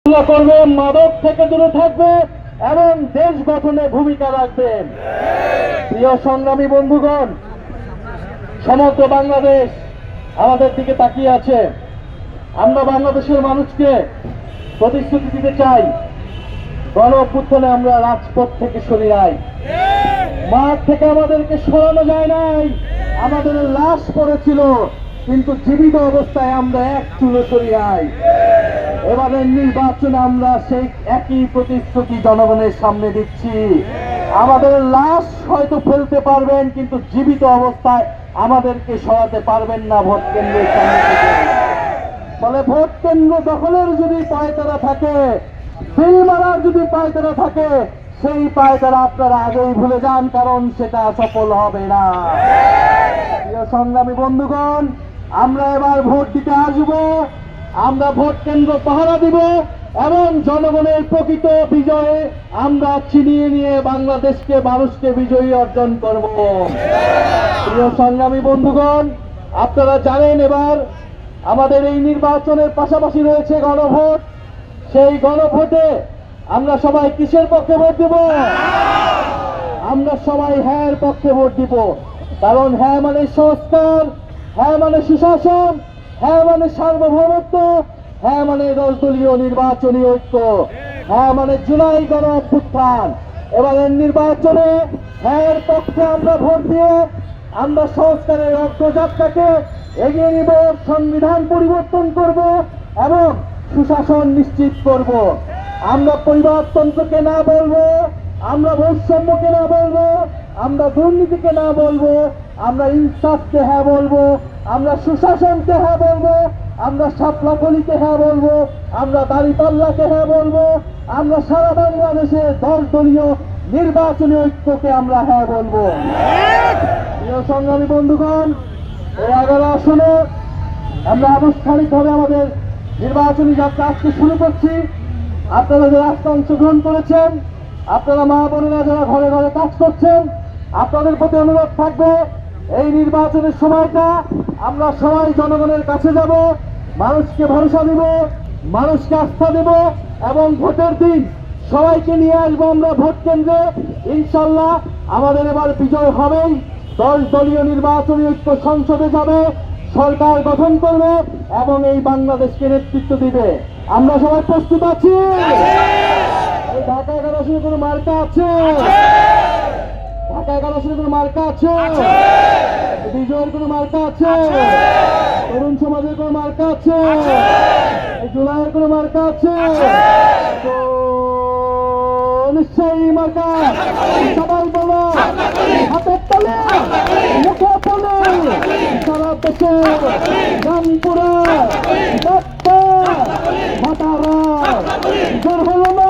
করবে, মাদক থেকে দূরে থাকবে এবং দেশ গঠনে ভূমিকা রাখবেন। প্রিয় সংগ্রামী বন্ধুগণ, সমগ্র বাংলাদেশ আমাদের দিকে তাকিয়ে আছে। আমরা বাংলাদেশের মানুষকে প্রতিশ্রুতি দিতে চাই, গণ অভ্যুত্থানে আমরা রাজপথ থেকে সরে নাই, মাঠ থেকে আমাদেরকে সরানো যায় নাই, আমাদের লাশ পড়েছিল, কিন্তু জীবিত অবস্থায় আমরা এক চুলো সরি নাই। এবারের নির্বাচনে আমরা সেই একই প্রতিশ্রুতি জনগণের সামনে দিচ্ছি। আমাদের লাশ হয়তো ফেলতে পারবেন, কিন্তু জীবিত অবস্থায় আমাদেরকে সরাতে পারবেন না ভোট কেন্দ্রের সামনে থেকে। ফলে ভোট কেন্দ্র দখলের যদি পায়তারা থাকে, বিল মারার যদি পায়তারা থাকে, সেই পায়তারা আপনারা আগেই ভুলে যান, কারণ সেটা সফল হবে না। প্রিয় সংগ্রামী বন্ধুগণ, আমরা এবার ভোট দিতে আসবো, আমরা ভোট কেন্দ্র পাহারা দিব এবং জনগণের প্রকৃত বিজয়ে আমরা ছিনিয়ে নিয়ে বাংলাদেশকে, মানুষকে বিজয়ী অর্জন করব। প্রিয় সংগ্রামী বন্ধুগণ, আপনারা জানেন এবার আমাদের এই নির্বাচনের পাশাপাশি রয়েছে গণভোট। সেই গণভোটে আমরা সবাই কিসের পক্ষে ভোট দেব? আমরা সবাই হ্যাঁ এর পক্ষে ভোট দিব। কারণ হ্যাঁ মানে সংস্কার, হ্যাঁ মানে সুশাসন, হ্যাঁ মানে সার্বভৌমত্ব, হ্যাঁ মানে 10 দলীয় নির্বাচনী ঐক্য, হ্যাঁ মানে জুলাই গণ অভ্যুত্থান। এবারের নির্বাচনে হ্যাঁ এর পক্ষে আমরা ভোট দিয়ে আমরা সংস্কারের অগ্রযাত্রাকে এগিয়ে নিব, সংবিধান পরিবর্তন করব এবং সুশাসন নিশ্চিত করব। আমরা পরিবারতন্ত্রকে না বলবো, আমরা বৈষম্যকে না বলবো, আমরা দুর্নীতিকে না বলবো, আমরা ইনসাফকে হ্যাঁ বলবো, আমরা সুশাসনকে হ্যাঁ বলবো, আমরা সাপলাকলিকে হ্যাঁ বলবো, আমরা দাঁড়িপাল্লাকে হ্যাঁ বলবো, আমরা সারা বাংলাদেশের 10 দলীয় নির্বাচনী ঐক্যকে আমরা হ্যাঁ বলবো। প্রিয় সংগ্রামী বন্ধুগণ, এই 11 আসনে আমরা আনুষ্ঠানিকভাবে আমাদের নির্বাচনী যাত্রা আজকে শুরু করছি। আপনারা যারা আজকে অংশগ্রহণ করেছেন, আপনারা মা বোনেরা যারা ঘরে ঘরে কাজ করছেন, আপনাদের প্রতি অনুরোধ থাকবে, এই নির্বাচনের সময়টা আমরা সবাই জনগণের কাছে যাব, মানুষকে ভরসা দিব, মানুষকে আস্থা দেব এবং ভোটের দিন সবাইকে নিয়ে আসবো আমরা ভোট কেন্দ্রে। ইনশাল্লাহ আমাদের এবার বিজয় হবেই। 10 দলীয় নির্বাচনী ঐক্য সংসদে যাবে, সরকার গঠন করবে এবং এই বাংলাদেশকে নেতৃত্ব দিবে। আমরা সবাই প্রস্তুত আছি? এই ঢাকা 11 আসনে কোনো মার্কা আছে? ঢাকা 11 আসনে কোনো মার্কা আছে? বিজয়ের কোনো মার্কা আছে? তরুণ সমাজের কোনো মার্কা আছে? জুলাইয়ের কোনো মার্কা আছে? তো নিশ্চয়ই মার্কা সবাই বলো, হাতের তালে, মুখে বলে, সারা দেশে রামপুরা, মাতারা, জোর হলো না।